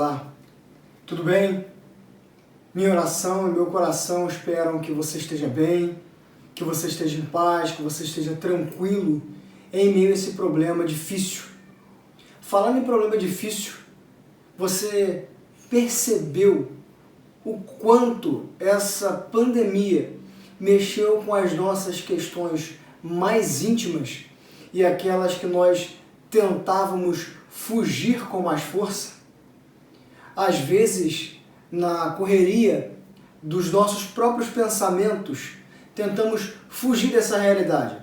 Olá, tudo bem? Minha oração e meu coração esperam que você esteja bem, que você esteja em paz, que você esteja tranquilo em meio a esse problema difícil. Falando em problema difícil, você percebeu o quanto essa pandemia mexeu com as nossas questões mais íntimas e aquelas que nós tentávamos fugir com mais força? Às vezes, na correria dos nossos próprios pensamentos, tentamos fugir dessa realidade,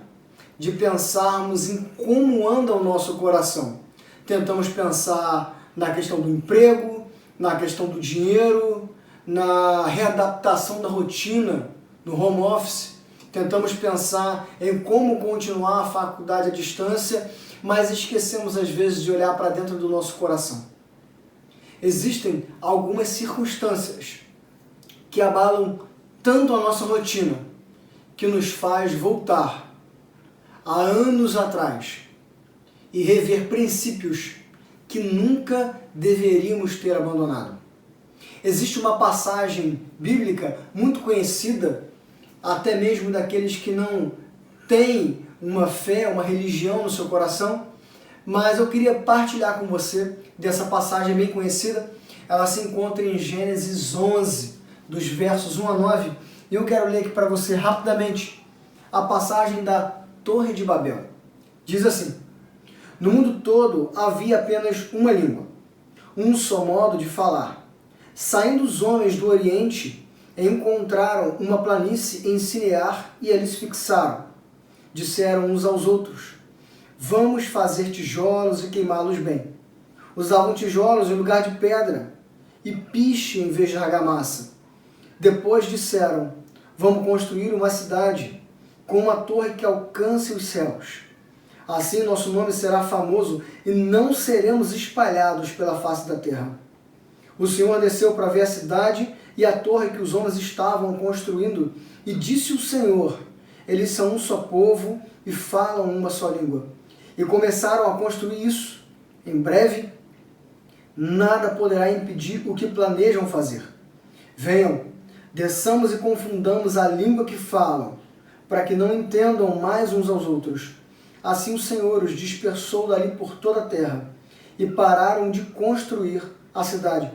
de pensarmos em como anda o nosso coração. Tentamos pensar na questão do emprego, na questão do dinheiro, na readaptação da rotina, no home office. Tentamos pensar em como continuar a faculdade à distância, mas esquecemos às vezes de olhar para dentro do nosso coração. Existem algumas circunstâncias que abalam tanto a nossa rotina, que nos faz voltar a anos atrás e rever princípios que nunca deveríamos ter abandonado. Existe uma passagem bíblica muito conhecida, até mesmo daqueles que não têm uma fé, uma religião no seu coração, mas eu queria partilhar com você dessa passagem bem conhecida. Ela se encontra em Gênesis 11, dos versos 1 a 9, e eu quero ler aqui para você rapidamente a passagem da Torre de Babel. Diz assim: no mundo todo havia apenas uma língua, um só modo de falar. Saindo os homens do Oriente, encontraram uma planície em Sinear e ali se fixaram. Disseram uns aos outros: vamos fazer tijolos e queimá-los bem. Usavam tijolos em lugar de pedra e piche em vez de argamassa. Depois disseram: vamos construir uma cidade com uma torre que alcance os céus. Assim nosso nome será famoso e não seremos espalhados pela face da terra. O Senhor desceu para ver a cidade e a torre que os homens estavam construindo, e disse o Senhor: eles são um só povo e falam uma só língua. E começaram a construir isso. Em breve, nada poderá impedir o que planejam fazer. Venham, desçamos e confundamos a língua que falam, para que não entendam mais uns aos outros. Assim o Senhor os dispersou dali por toda a terra, e pararam de construir a cidade.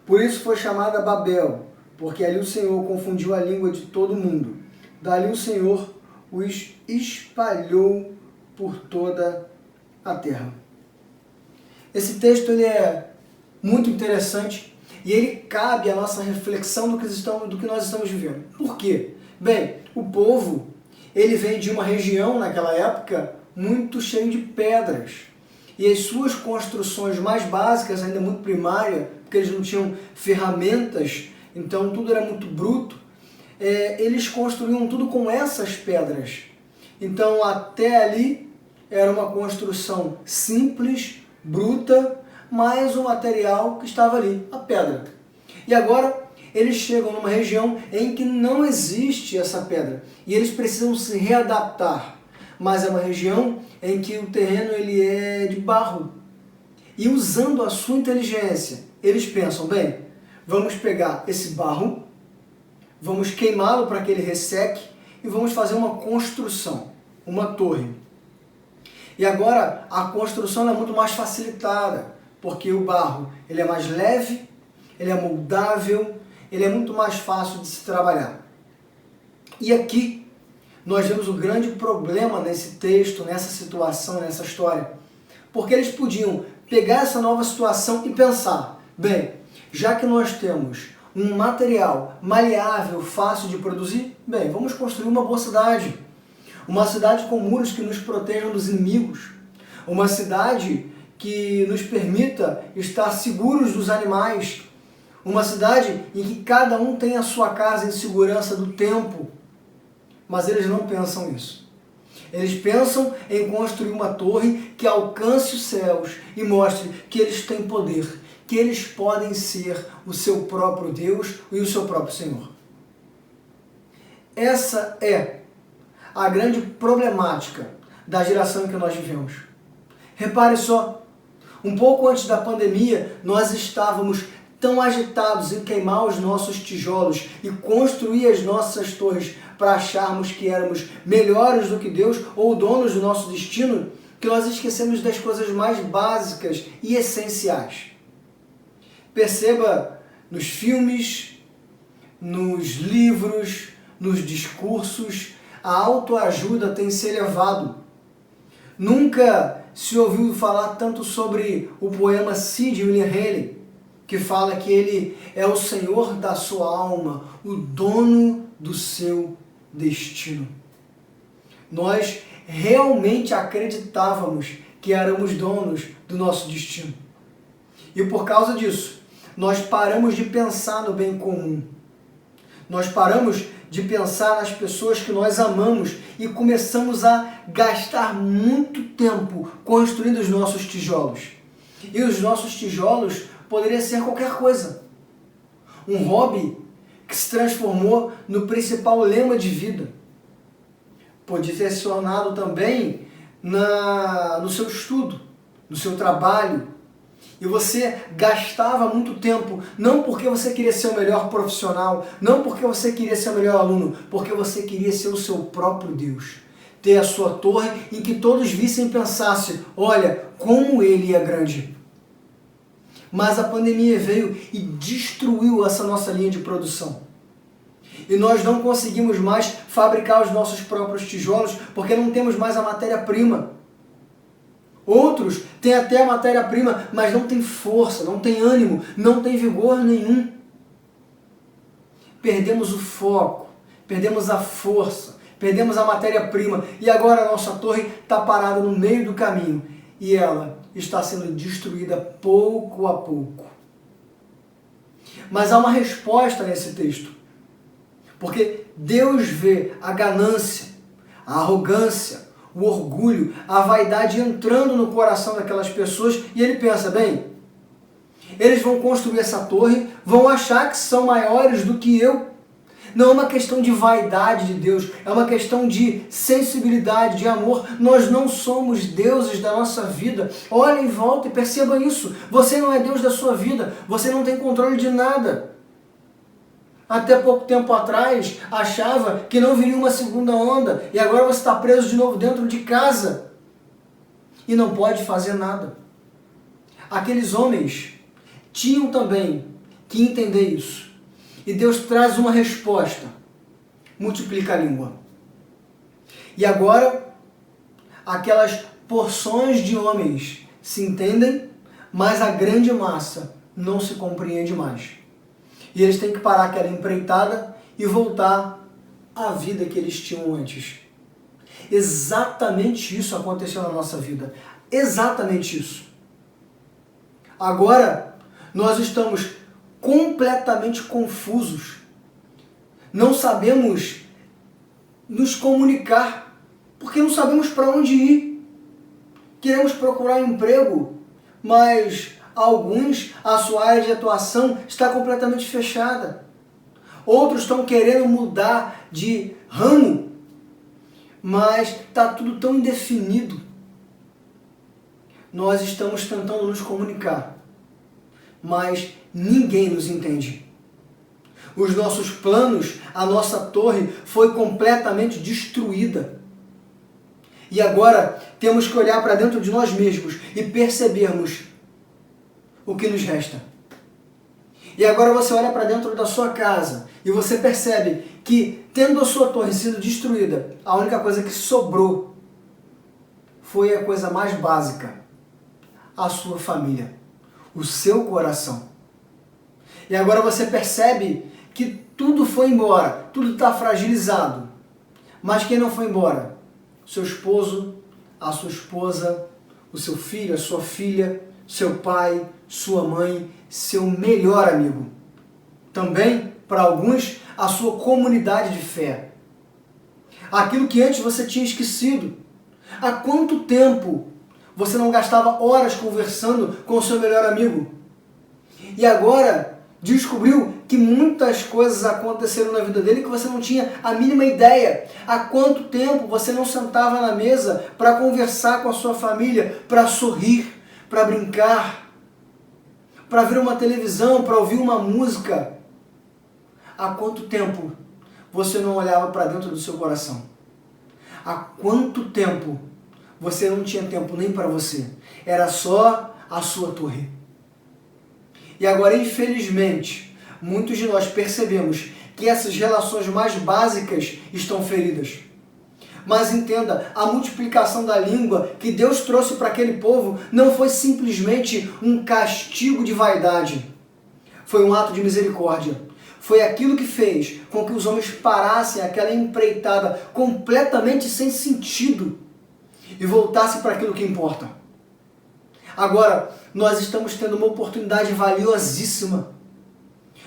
Por isso foi chamada Babel, porque ali o Senhor confundiu a língua de todo mundo. Dali o Senhor os espalhou por toda a terra. Esse texto ele é muito interessante e ele cabe à nossa reflexão do que nós estamos vivendo. Por quê? Bem, o povo ele vem de uma região naquela época muito cheio de pedras e as suas construções mais básicas, ainda muito primária, porque eles não tinham ferramentas, então tudo era muito bruto, eles construíam tudo com essas pedras. Então até ali era uma construção simples, bruta, mas o material que estava ali, a pedra. E agora eles chegam numa região em que não existe essa pedra e eles precisam se readaptar, mas é uma região em que o terreno ele é de barro. E usando a sua inteligência, eles pensam: bem, vamos pegar esse barro, vamos queimá-lo para que ele resseque e vamos fazer uma construção, uma torre. E agora a construção é muito mais facilitada, porque o barro ele é mais leve, ele é moldável, ele é muito mais fácil de se trabalhar. E aqui nós vemos o grande problema nesse texto, nessa situação, nessa história. Porque eles podiam pegar essa nova situação e pensar: bem, já que nós temos um material maleável, fácil de produzir, bem, vamos construir uma boa cidade. Uma cidade com muros que nos protejam dos inimigos. Uma cidade que nos permita estar seguros dos animais. Uma cidade em que cada um tem a sua casa em segurança do tempo. Mas eles não pensam isso. Eles pensam em construir uma torre que alcance os céus e mostre que eles têm poder, que eles podem ser o seu próprio Deus e o seu próprio Senhor. Essa é a grande problemática da geração em que nós vivemos. Repare só, Um pouco antes da pandemia, nós estávamos tão agitados em queimar os nossos tijolos e construir as nossas torres para acharmos que éramos melhores do que Deus ou donos do nosso destino, que nós esquecemos das coisas mais básicas e essenciais. Perceba nos filmes, nos livros, nos discursos, a autoajuda tem se elevado. Nunca se ouviu falar tanto sobre o poema Sid William Haley, que fala que ele é o senhor da sua alma, o dono do seu destino. Nós realmente acreditávamos que éramos donos do nosso destino. E por causa disso, nós paramos de pensar no bem comum. Nós paramos de pensar nas pessoas que nós amamos e começamos a gastar muito tempo construindo os nossos tijolos. E os nossos tijolos poderia ser qualquer coisa. Um hobby que se transformou no principal lema de vida. Podia ter se tornado também no seu estudo, no seu trabalho. E você gastava muito tempo, não porque você queria ser o melhor profissional, não porque você queria ser o melhor aluno, porque você queria ser o seu próprio Deus. Ter a sua torre em que todos vissem e pensassem, olha, como ele é grande. Mas a pandemia veio e destruiu essa nossa linha de produção. E nós não conseguimos mais fabricar os nossos próprios tijolos porque não temos mais a matéria-prima. Outros têm até a matéria-prima, mas não tem força, não tem ânimo, não tem vigor nenhum. Perdemos o foco, perdemos a força, perdemos a matéria-prima e agora a nossa torre está parada no meio do caminho e ela está sendo destruída pouco a pouco. Mas há uma resposta nesse texto, porque Deus vê a ganância, a arrogância, o orgulho, a vaidade entrando no coração daquelas pessoas e ele pensa, bem, eles vão construir essa torre, vão achar que são maiores do que eu. Não é uma questão de vaidade de Deus, é uma questão de sensibilidade, de amor. Nós não somos deuses da nossa vida. Olha em volta e perceba isso. Você não é Deus da sua vida, você não tem controle de nada. Até pouco tempo atrás, achava que não viria uma segunda onda e agora você está preso de novo dentro de casa e não pode fazer nada. Aqueles homens tinham também que entender isso. E Deus traz uma resposta. Multiplica a língua. E agora, aquelas porções de homens se entendem, mas a grande massa não se compreende mais. E eles têm que parar aquela empreitada e voltar à vida que eles tinham antes. Exatamente isso aconteceu na nossa vida. Exatamente isso. Agora, nós estamos completamente confusos. Não sabemos nos comunicar, porque não sabemos para onde ir. Queremos procurar um emprego, mas alguns, a sua área de atuação está completamente fechada. Outros estão querendo mudar de ramo, mas está tudo tão indefinido. Nós estamos tentando nos comunicar, mas ninguém nos entende. Os nossos planos, a nossa torre foi completamente destruída. E agora temos que olhar para dentro de nós mesmos e percebermos o que nos resta. E agora você olha para dentro da sua casa e você percebe que, tendo a sua torre sido destruída, a única coisa que sobrou foi a coisa mais básica: a sua família, o seu coração. E agora você percebe que tudo foi embora, tudo está fragilizado. Mas quem não foi embora? Seu esposo, a sua esposa, o seu filho, a sua filha, seu pai, sua mãe, seu melhor amigo. Também, para alguns, a sua comunidade de fé. Aquilo que antes você tinha esquecido. Há quanto tempo você não gastava horas conversando com o seu melhor amigo? E agora descobriu que muitas coisas aconteceram na vida dele que você não tinha a mínima ideia. Há quanto tempo você não sentava na mesa para conversar com a sua família, para sorrir, para brincar, para ver uma televisão, para ouvir uma música. Há quanto tempo você não olhava para dentro do seu coração? Há quanto tempo você não tinha tempo nem para você? Era só a sua torre. E agora, infelizmente, muitos de nós percebemos que essas relações mais básicas estão feridas. Mas entenda, a multiplicação da língua que Deus trouxe para aquele povo não foi simplesmente um castigo de vaidade. Foi um ato de misericórdia. Foi aquilo que fez com que os homens parassem aquela empreitada completamente sem sentido e voltassem para aquilo que importa. Agora, nós estamos tendo uma oportunidade valiosíssima,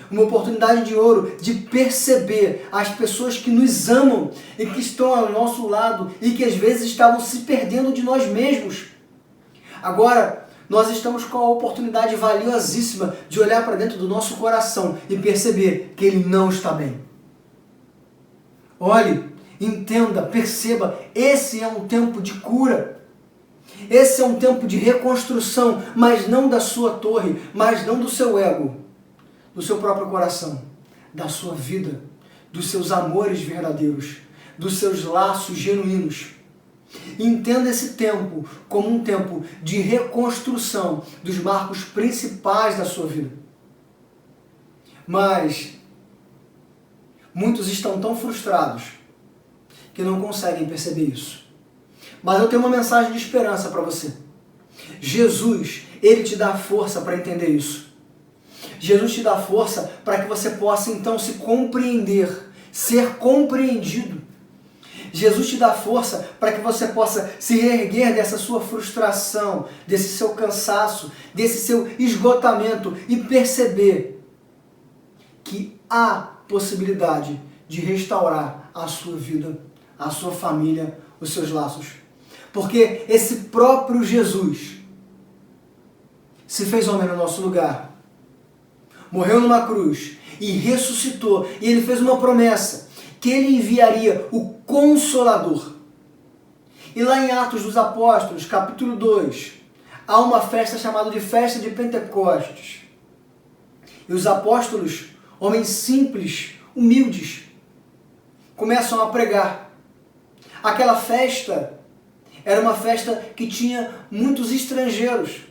uma oportunidade de ouro de perceber as pessoas que nos amam e que estão ao nosso lado e que às vezes estavam se perdendo de nós mesmos. Agora, nós estamos com a oportunidade valiosíssima de olhar para dentro do nosso coração e perceber que ele não está bem. Olhe, entenda, perceba, esse é um tempo de cura. Esse é um tempo de reconstrução, mas não da sua torre, mas não do seu ego, do seu próprio coração, da sua vida, dos seus amores verdadeiros, dos seus laços genuínos. Entenda esse tempo como um tempo de reconstrução dos marcos principais da sua vida. Mas muitos estão tão frustrados que não conseguem perceber isso. Mas eu tenho uma mensagem de esperança para você. Jesus, ele te dá força para entender isso. Jesus te dá força para que você possa então se compreender, ser compreendido. Jesus te dá força para que você possa se reerguer dessa sua frustração, desse seu cansaço, desse seu esgotamento e perceber que há possibilidade de restaurar a sua vida, a sua família, os seus laços. Porque esse próprio Jesus se fez homem no nosso lugar, morreu numa cruz e ressuscitou, e ele fez uma promessa, que ele enviaria o Consolador. E lá em Atos dos Apóstolos, capítulo 2, há uma festa chamada de Festa de Pentecostes. E os apóstolos, homens simples, humildes, começam a pregar. Aquela festa era uma festa que tinha muitos estrangeiros,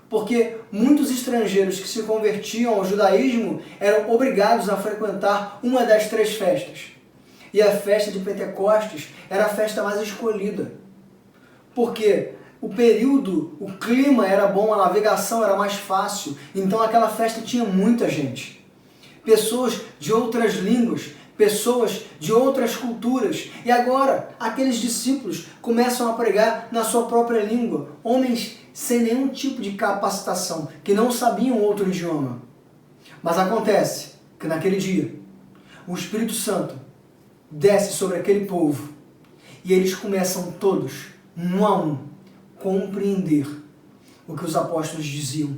porque muitos estrangeiros que se convertiam ao judaísmo eram obrigados a frequentar uma das 3 festas. E a festa de Pentecostes era a festa mais escolhida, porque o período, o clima era bom, a navegação era mais fácil, então aquela festa tinha muita gente. Pessoas de outras línguas, pessoas de outras culturas. E agora, aqueles discípulos começam a pregar na sua própria língua, homens sem nenhum tipo de capacitação, que não sabiam outro idioma. Mas acontece que naquele dia, o Espírito Santo desce sobre aquele povo e eles começam todos, um a um, compreender o que os apóstolos diziam.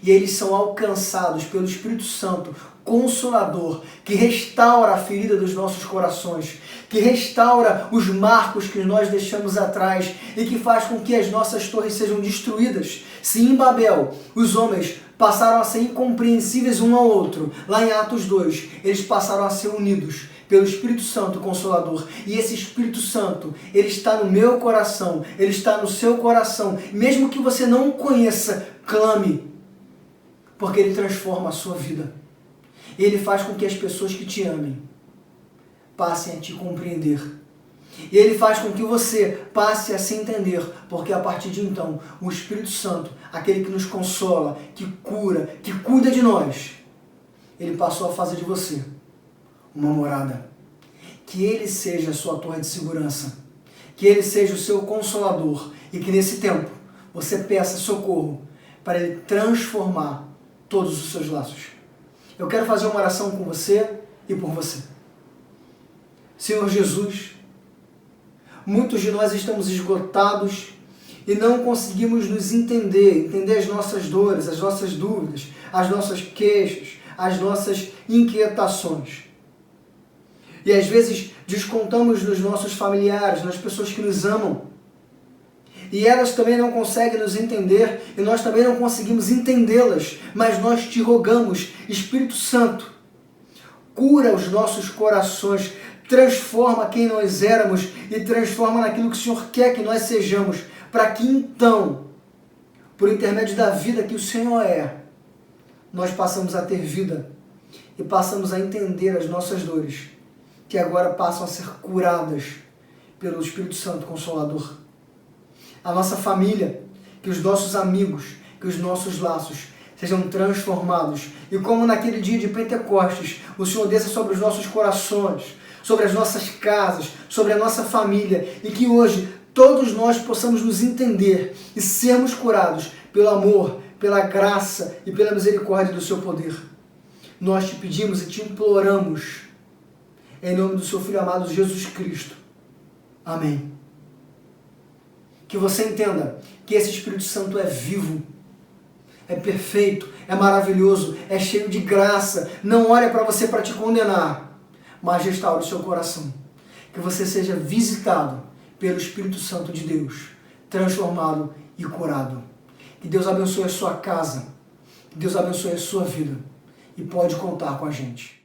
E eles são alcançados pelo Espírito Santo, Consolador, que restaura a ferida dos nossos corações, que restaura os marcos que nós deixamos atrás e que faz com que as nossas torres sejam destruídas. Se em Babel os homens passaram a ser incompreensíveis um ao outro, lá em Atos 2, eles passaram a ser unidos pelo Espírito Santo Consolador. E esse Espírito Santo, ele está no meu coração, ele está no seu coração. Mesmo que você não o conheça, clame, porque ele transforma a sua vida. E ele faz com que as pessoas que te amem passem a te compreender. E ele faz com que você passe a se entender, porque a partir de então, o Espírito Santo, aquele que nos consola, que cura, que cuida de nós, ele passou a fazer de você uma morada. Que ele seja a sua torre de segurança, que ele seja o seu consolador e que nesse tempo você peça socorro para ele transformar todos os seus laços. Eu quero fazer uma oração com você e por você. Senhor Jesus, muitos de nós estamos esgotados e não conseguimos nos entender as nossas dores, as nossas dúvidas, as nossas queixas, as nossas inquietações. E às vezes descontamos nos nossos familiares, nas pessoas que nos amam. e elas também não conseguem nos entender, e nós também não conseguimos entendê-las, mas nós te rogamos, Espírito Santo, cura os nossos corações, transforma quem nós éramos e transforma naquilo que o Senhor quer que nós sejamos, para que então, por intermédio da vida que o Senhor é, nós passamos a ter vida e passamos a entender as nossas dores, que agora passam a ser curadas pelo Espírito Santo Consolador. A nossa família, que os nossos amigos, que os nossos laços sejam transformados. E como naquele dia de Pentecostes, o Senhor desça sobre os nossos corações, sobre as nossas casas, sobre a nossa família, e que hoje todos nós possamos nos entender e sermos curados pelo amor, pela graça e pela misericórdia do seu poder. Nós te pedimos e te imploramos, em nome do seu Filho amado Jesus Cristo. Amém. Que você entenda que esse Espírito Santo é vivo, é perfeito, é maravilhoso, é cheio de graça. Não olha para você para te condenar, mas restaure o seu coração. Que você seja visitado pelo Espírito Santo de Deus, transformado e curado. Que Deus abençoe a sua casa, que Deus abençoe a sua vida, e pode contar com a gente.